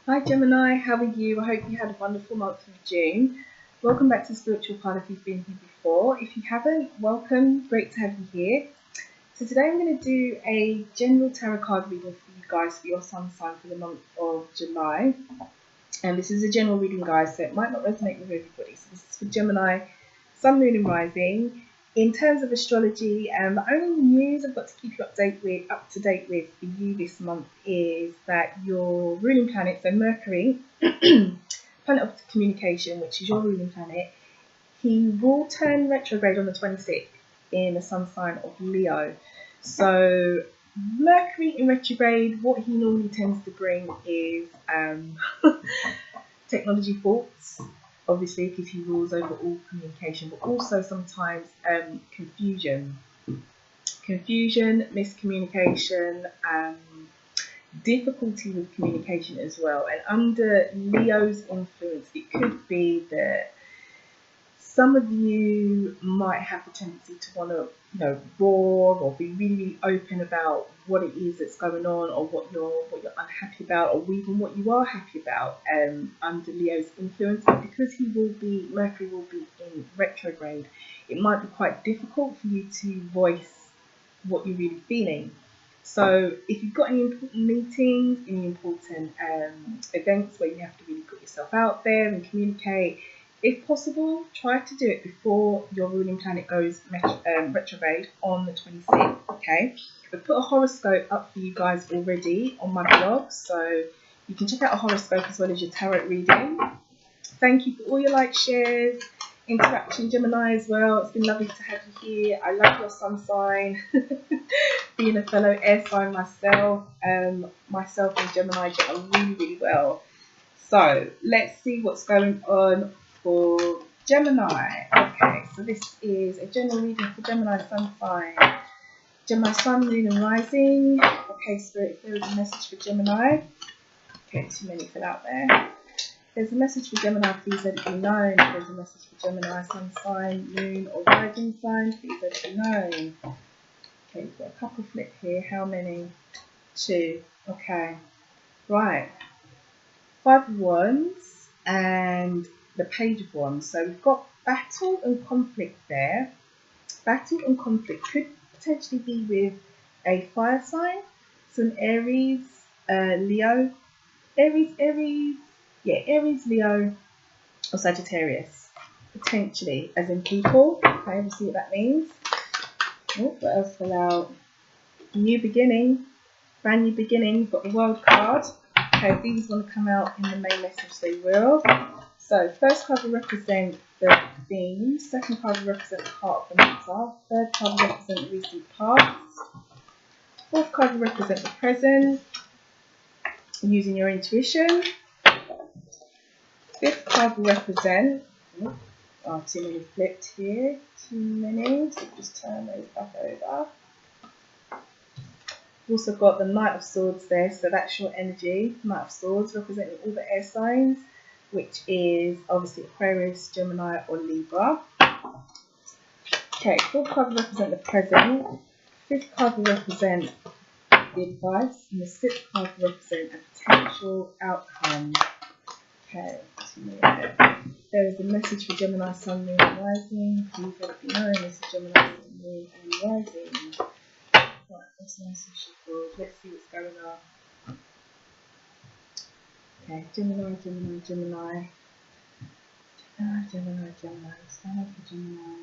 Hi Gemini, how are you? I hope you had a wonderful month of June. Welcome back to Spiritual Path if you've been here before. If you haven't, welcome. Great to have you here. So today I'm going to do a general tarot card reading for you guys for your sun sign for the month of July. And this is a general reading, guys, so it might not resonate with everybody. So this is for Gemini, Sun, Moon and Rising. In terms of astrology, the only news I've got to keep you up to date with for you this month is that your ruling planet, so Mercury, planet of communication, which is your ruling planet, he will turn retrograde on the 26th in the sun sign of Leo. So Mercury in retrograde, what he normally tends to bring is technology faults, obviously, because he rules over all communication, but also sometimes confusion, miscommunication, difficulty with communication as well. And under Leo's influence, it could be that some of you might have the tendency to want to, roar or be really open about what it is that's going on, or what you're unhappy about, or even what you are happy about under Leo's influence. But because Mercury will be in retrograde, it might be quite difficult for you to voice what you're really feeling. So if you've got any important meetings, any important events where you have to really put yourself out there and communicate, if possible, try to do it before your ruling planet goes retrograde on the 26th, okay? I've put a horoscope up for you guys already on my blog, so you can check out a horoscope as well as your tarot reading. Thank you for all your likes, shares, interaction, Gemini as well. It's been lovely to have you here. I love your sun sign. Being a fellow air sign myself, myself and Gemini get on really, really well. So let's see what's going on for Gemini. Okay, so this is a general reading for Gemini sun sign. Gemini sun, moon and rising. Okay, Spirit, if there is a message for Gemini. Okay, too many fell out there. There's a message for Gemini, please let it be known. If there's a message for Gemini sun sign, moon or rising sign, please let it be known. Okay, we've got a couple flip here. How many? 2. Okay. Right. 5 of Wands and the Page of Wands. So we've got battle and conflict there. Battle and conflict could potentially be with a fire sign. So an Aries, Leo. Aries, Leo or Sagittarius. Potentially, as in people. Okay, we'll see what that means. Oh, what else fell out? New beginning. Brand new beginning. We've got the World card. Okay, if these want to come out in the main message, they will. So, first card will represent the theme. Second card will represent the heart of the matter. Third card will represent the recent past. Fourth card will represent the present, using your intuition. Fifth card will represent... Oh, too many flipped here. Too many. So just turn those back over. We've also got the Knight of Swords there, so that's your energy. Knight of Swords representing all the air signs, which is obviously Aquarius, Gemini or Libra. Okay, fourth card will represent the present. Fifth card will represent the advice. And the sixth card will represent a potential outcome. Okay, there is a message for Gemini, Sun, Moon and Rising. Please let it be known. This is Gemini, Sun, Moon and Rising. Right, that's a message for. Let's see what's going on. Okay, Gemini. Stand for Gemini.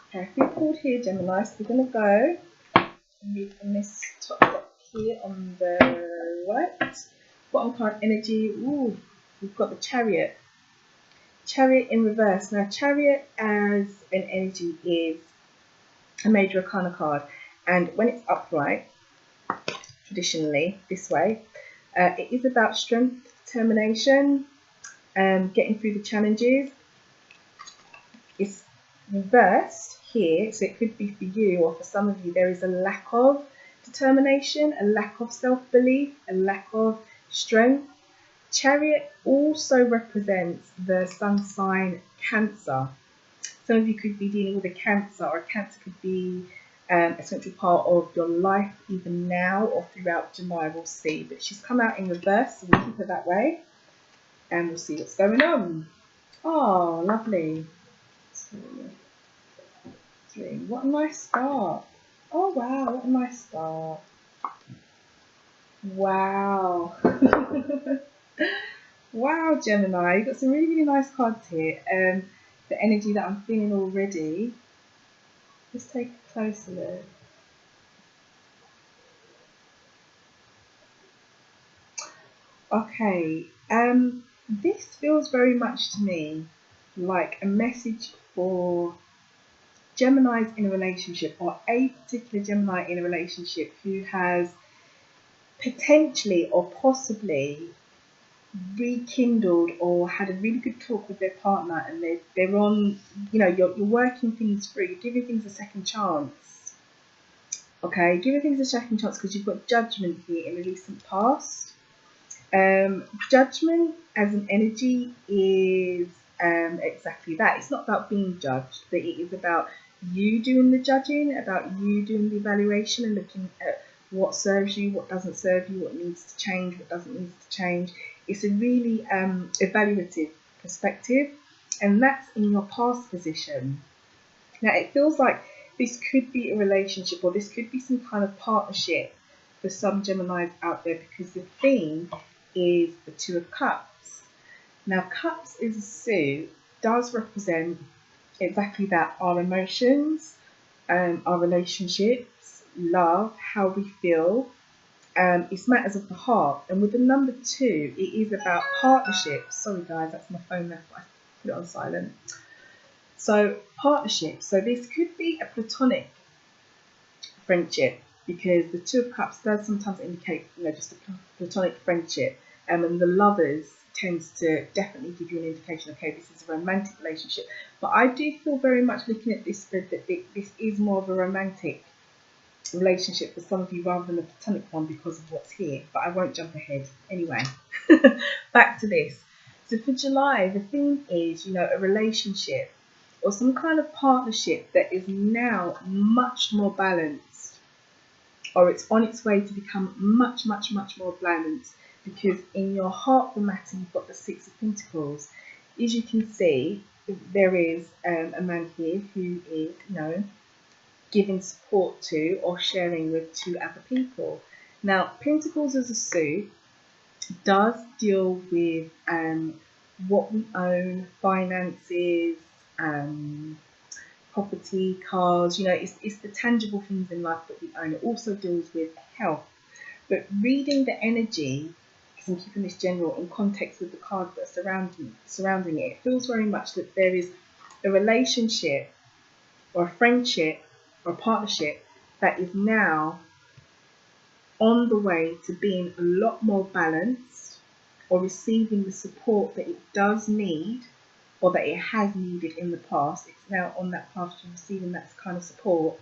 Okay, if we pulled here, Gemini, so we're going to go and read from this top deck here on the right. Bottom card energy. Ooh, we've got the Chariot. Chariot in reverse. Now, Chariot as an energy is a major arcana card, and when it's upright, traditionally this way, it is about strength, determination, getting through the challenges. It's reversed here, so it could be for you, or for some of you there is a lack of determination, a lack of self-belief, a lack of strength. Chariot also represents the sun sign Cancer. Some of you could be dealing with a Cancer, or Cancer could be a central part of your life even now or throughout July, we'll see. But she's come out in reverse, so we'll keep her that way and we'll see what's going on. Oh, lovely. Three. What a nice start. Oh, wow, what a nice start. Wow. Wow, Gemini, you've got some really, really nice cards here. The energy that I'm feeling already. Let's take a closer look. Okay, this feels very much to me like a message for Geminis in a relationship, or a particular Gemini in a relationship who has potentially or possibly rekindled or had a really good talk with their partner, and they're on, you're working things through, you're giving things a second chance. Okay, giving things a second chance because you've got Judgment here in the recent past. Judgment as an energy is exactly that. It's not about being judged, but it is about you doing the judging, about you doing the evaluation and looking at what serves you, what doesn't serve you, what needs to change, what doesn't need to change. It's a really evaluative perspective, and that's in your past position. Now, it feels like this could be a relationship, or this could be some kind of partnership for some Geminis out there, because the theme is the Two of Cups. Now, Cups is a suit, does represent exactly that, our emotions, our relationships, love, how we feel. It's matters of the heart, and with the number 2, it is about partnerships. Sorry guys, that's my phone there, I put it on silent. So partnerships, so this could be a platonic friendship, because the Two of Cups does sometimes indicate, just a platonic friendship, and the lovers tends to definitely give you an indication, okay, this is a romantic relationship. But I do feel very much looking at this that this is more of a romantic relationship for some of you rather than a platonic one because of what's here, but I won't jump ahead. Anyway, back to this. So for July, the theme is, a relationship or some kind of partnership that is now much more balanced, or it's on its way to become much, much, much more balanced, because in your heart, the matter, you've got the Six of Pentacles. As you can see, there is a man here who is, giving support to or sharing with 2 other people. Now, Pentacles as a suit does deal with what we own, finances, property, cars, it's the tangible things in life that we own. It also deals with health. But reading the energy, because I'm keeping this general, in context with the cards that are surrounding it, it feels very much that there is a relationship or a friendship or a partnership that is now on the way to being a lot more balanced, or receiving the support that it does need, or that it has needed in the past. It's now on that path to receiving that kind of support.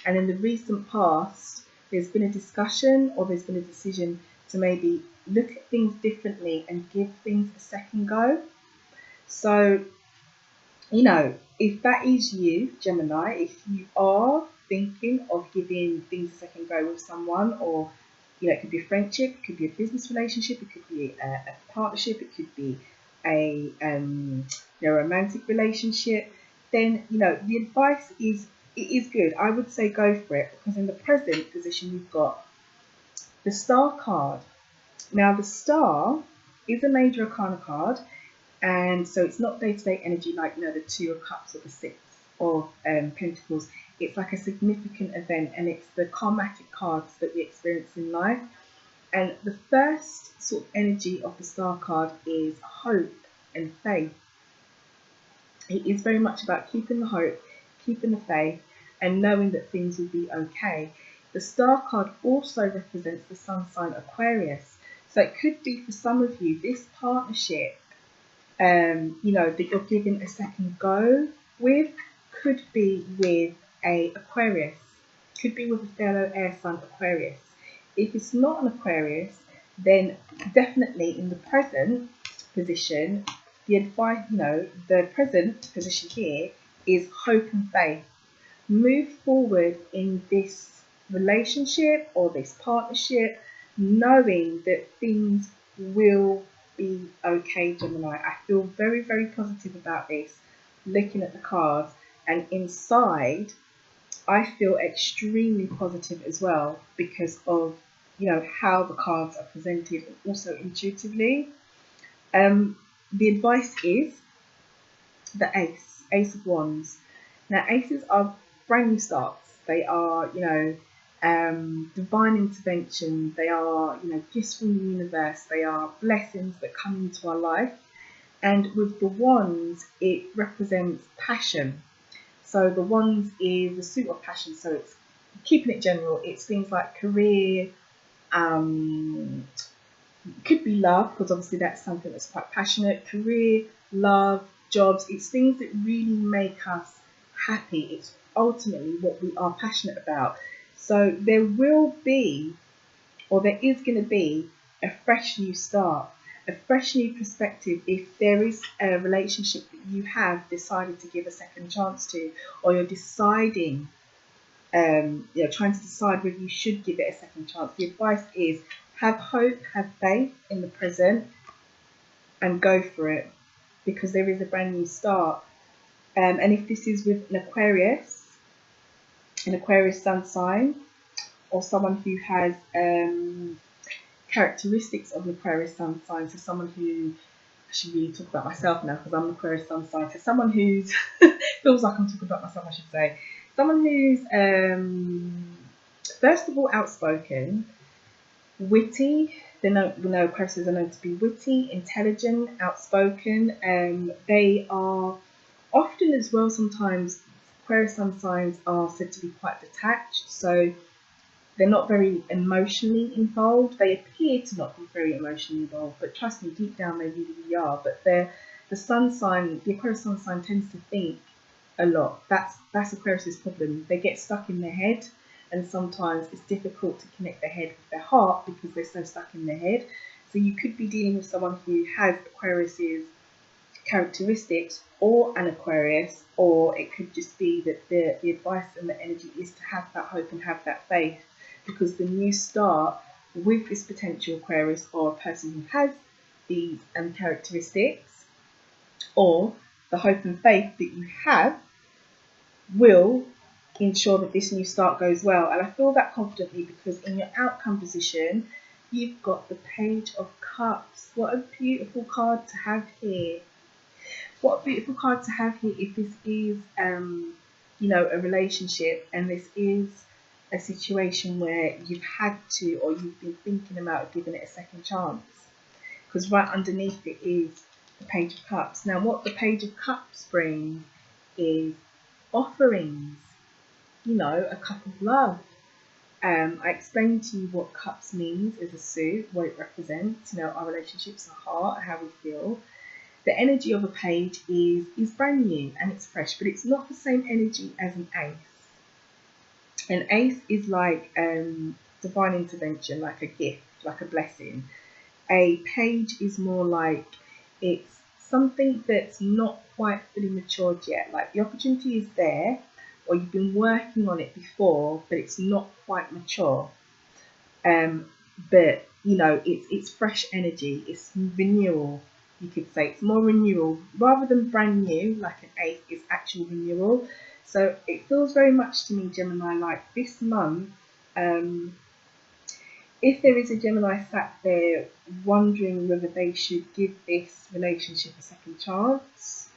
And in the recent past, there's been a discussion, or there's been a decision to maybe look at things differently and give things a second go. So, if that is you, Gemini, if you are thinking of giving things a second go with someone, or, it could be a friendship, it could be a business relationship, it could be a partnership, it could be a romantic relationship, then, the advice is, it is good. I would say go for it, because in the present position, you've got the Star card. Now, the Star is a major arcana card, and so it's not day-to-day energy like, the Two of Cups or the Six of Pentacles. It's like a significant event, and it's the karmatic cards that we experience in life. And the first sort of energy of the Star card is hope and faith. It is very much about keeping the hope, keeping the faith, and knowing that things will be okay. The Star card also represents the sun sign Aquarius. So it could be for some of you, this partnership, that you're giving a second go with, could be with a Aquarius, could be with a fellow air sign Aquarius. If it's not an Aquarius, then definitely in the present position, the advice, the present position here is hope and faith. Move forward in this relationship or this partnership, knowing that things will be okay, Gemini. I feel very, very positive about this, looking at the cards, and inside, I feel extremely positive as well because of how the cards are presented and also intuitively. The advice is the Ace of Wands. Now, aces are brand new starts. They are, divine intervention. They are, gifts from the universe. They are blessings that come into our life. And with the wands, it represents passion. So the wands is a suit of passion. So it's keeping it general. It's things like career, could be love, because obviously that's something that's quite passionate. Career, love, jobs. It's things that really make us happy. It's ultimately what we are passionate about. So there will be, or there is going to be, a fresh new start, a fresh new perspective if there is a relationship that you have decided to give a second chance to, or you're deciding, trying to decide whether you should give it a second chance. The advice is have hope, have faith in the present, and go for it, because there is a brand new start. And if this is with an Aquarius sun sign, or someone who has characteristics of an Aquarius sun sign, so someone who, I should really talk about myself now because I'm an Aquarius sun sign, so someone who's, feels like I'm talking about myself, I should say, someone who's, first of all, outspoken, witty. Aquariuses are known to be witty, intelligent, outspoken. They are often as well, sometimes Aquarius sun signs are said to be quite detached, so they're not very emotionally involved. They appear to not be very emotionally involved, but trust me, deep down they really are. But the Aquarius sun sign tends to think a lot. That's Aquarius's problem. They get stuck in their head, and sometimes it's difficult to connect their head with their heart because they're so stuck in their head. So you could be dealing with someone who has Aquarius's characteristics, or an Aquarius, or it could just be that the advice and the energy is to have that hope and have that faith, because the new start with this potential Aquarius or a person who has these characteristics, or the hope and faith that you have, will ensure that this new start goes well. And I feel that confidently because in your outcome position, you've got the Page of Cups. What a beautiful card to have here. What a beautiful card to have here if this is, a relationship, and this is a situation where you've had to, or you've been thinking about giving it a second chance. Because right underneath it is the Page of Cups. Now, what the Page of Cups brings is offerings, a cup of love. I explained to you what cups means as a suit, what it represents, our relationships, our heart, how we feel. The energy of a page is brand new and it's fresh, but it's not the same energy as an ace. An ace is like divine intervention, like a gift, like a blessing. A page is more like it's something that's not quite fully matured yet. Like the opportunity is there, or you've been working on it before, but it's not quite mature. But it's fresh energy, it's renewal. You could say it's more renewal rather than brand new, like an ace is actual renewal. So it feels very much to me, Gemini, like this month, if there is a Gemini sat there wondering whether they should give this relationship a second chance,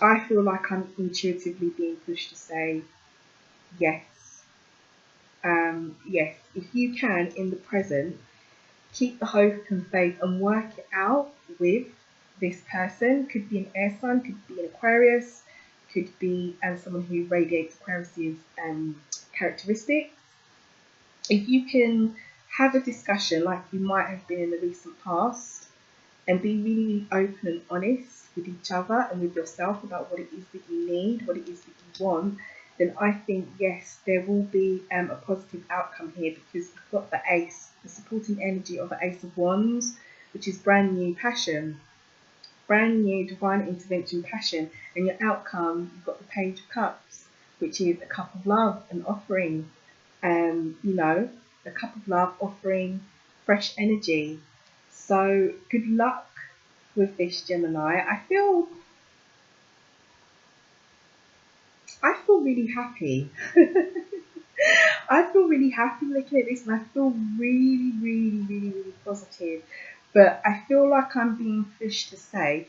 I feel like I'm intuitively being pushed to say yes. Yes, if you can, in the present, keep the hope and faith and work it out with this person. Could be an air sign, could be an Aquarius, could be someone who radiates Aquarius's characteristics. If you can have a discussion like you might have been in the recent past, and be really open and honest with each other and with yourself about what it is that you need, what it is that you want, then I think yes, there will be a positive outcome here, because we've got the Ace, the supporting energy of the Ace of Wands, which is brand new passion, brand new divine intervention passion, and your outcome, you've got the Page of Cups, which is a cup of love, an offering, you know, a cup of love offering fresh energy. So good luck with this, Gemini. I feel really happy. I feel really happy looking at this, and I feel really positive. But I feel like I'm being pushed to say,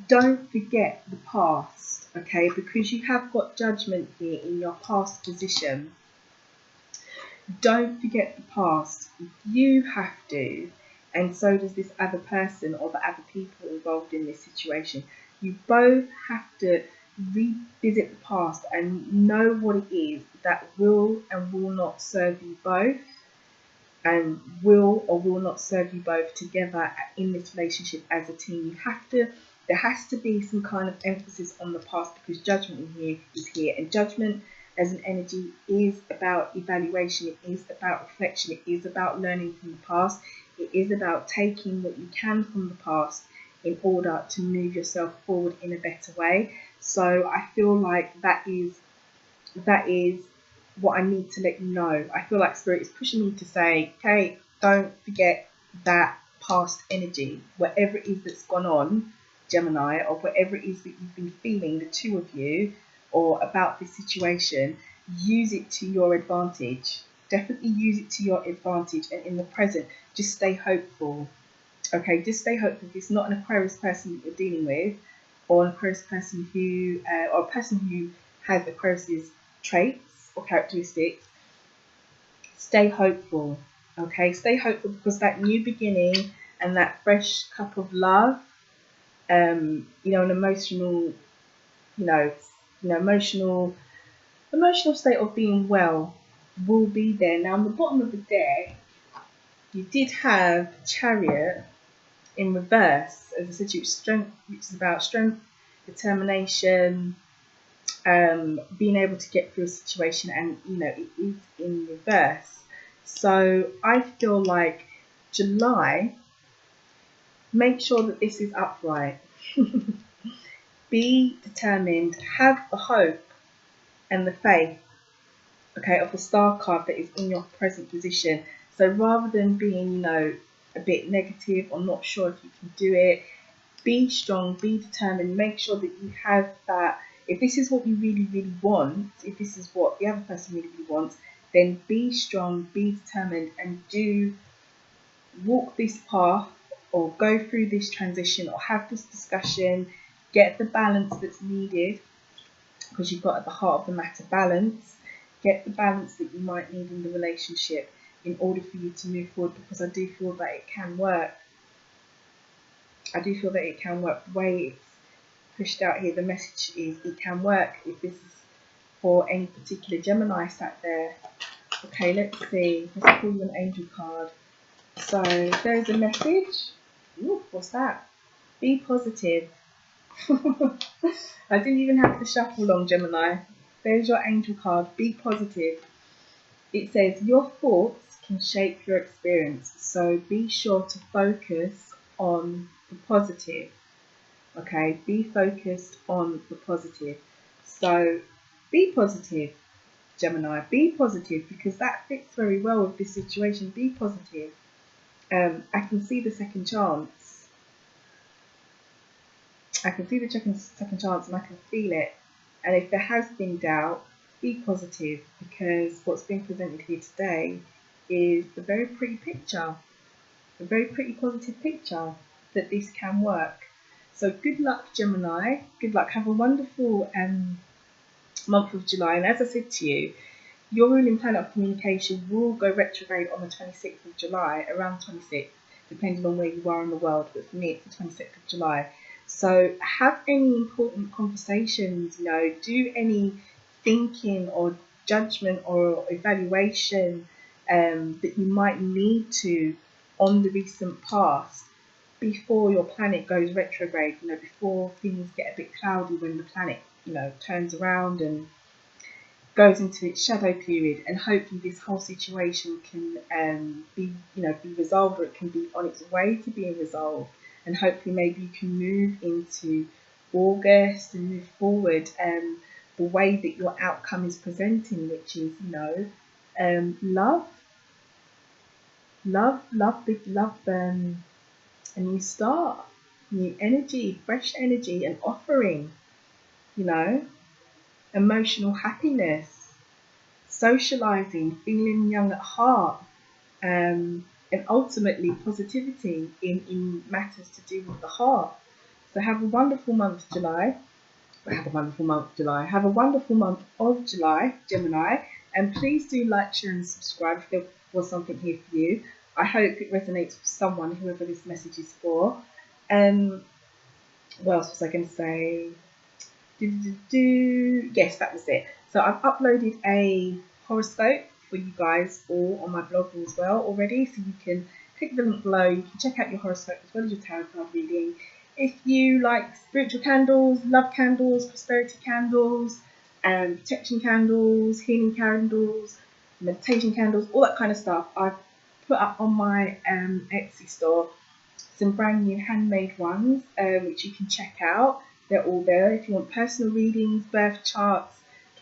don't forget the past, okay? Because you have got Judgment here in your past position. Don't forget the past. You have to, and so does this other person or the other people involved in this situation. You both have to revisit the past and know what it is that will and will not serve you both, and will or will not serve you both together in this relationship as a team. You have to, there has to be some kind of emphasis on the past, because Judgment in here is here, and Judgment as an energy is about evaluation, it is about reflection, it is about learning from the past, it is about taking what you can from the past in order to move yourself forward in a better way. So I feel like that is what I need to let you know. I feel like Spirit is pushing me to say, okay, don't forget that past energy, whatever it is that's gone on, Gemini, or whatever it is that you've been feeling, the two of you, or about this situation, use it to your advantage. Definitely use it to your advantage, and in the present, just stay hopeful. Okay, just stay hopeful. If it's not an Aquarius person that you're dealing with, or an Aquarius person who, or a person who has Aquarius's traits or characteristics, stay hopeful. Okay, stay hopeful, because that new beginning and that fresh cup of love, you know, an emotional, emotional state of being well will be there. Now, on the bottom of the deck, you did have Chariot in reverse, as I said, strength, which is about strength, determination, being able to get through a situation, and you know, it is in reverse. So I feel like July, make sure that this is upright. Be determined, have the hope and the faith, okay, of the Star card that is in your present position. So rather than being, you know, a bit negative or not sure if you can do it, be strong, be determined, make sure that you have that. If this is what you really want, if this is what the other person really wants, then be strong, be determined, and do walk this path, or go through this transition, or have this discussion, get the balance that's needed, because you've got at the heart of the matter balance. Get the balance that you might need in the relationship in order for you to move forward, because I do feel that it can work. I do feel that it can work. The way it's pushed out here, the message is it can work. If this is for any particular Gemini sat there. Okay, let's see. Let's pull you an angel card. So there's a message. Ooh, what's that? Be positive. I didn't even have to shuffle long, Gemini. There's your angel card. Be positive. It says your thoughts can shape your experience, so be sure to focus on the positive. Okay, be focused on the positive. So be positive, Gemini. Be positive, because that fits very well with this situation. Be positive. I can see the second chance. I can see the second chance, and I can feel it. And if there has been doubt, be positive, because what's being presented here today is a very pretty picture, a very pretty positive picture that this can work. So good luck, Gemini. Good luck. Have a wonderful month of July. And as I said to you, your ruling planet of communication will go retrograde on the 26th of July, around 26th, depending on where you are in the world. But for me, it's the 26th of July. So have any important conversations, you know, do any thinking or judgment or evaluation that you might need to on the recent past before your planet goes retrograde, you know, before things get a bit cloudy when the planet, you know, turns around and goes into its shadow period, and hopefully this whole situation can be resolved, or it can be on its way to being resolved, and hopefully maybe you can move into August and move forward the way that your outcome is presenting, which is love, big love, a new start, new energy, fresh energy, and offering, emotional happiness, socializing, feeling young at heart, and ultimately positivity in matters to do with the heart. So have a wonderful month, July. Have a wonderful month, July. Have a wonderful month of July, Gemini. And please do like, share, and subscribe if there was something here for you. I hope it resonates with someone, whoever this message is for. What else was I going to say? Yes, that was it. So I've uploaded a horoscope for you guys all on my blog as well already. So you can click the link below. You can check out your horoscope as well as your tarot card reading. If you like spiritual candles, love candles, prosperity candles, protection candles, healing candles, meditation candles, all that kind of stuff, I've put up on my Etsy store some brand new handmade ones, which you can check out. They're all there. If you want personal readings, birth charts,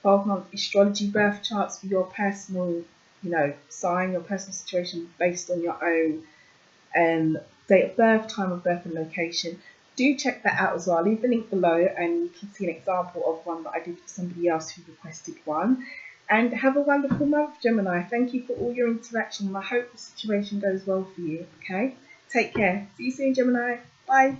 12-month astrology birth charts for your personal, sign, your personal situation based on your own date of birth, time of birth, and location. Do check that out as well. I'll leave the link below, and you can see an example of one that I did for somebody else who requested one. And have a wonderful month, Gemini. Thank you for all your interaction, and I hope the situation goes well for you. Okay? Take care. See you soon, Gemini. Bye.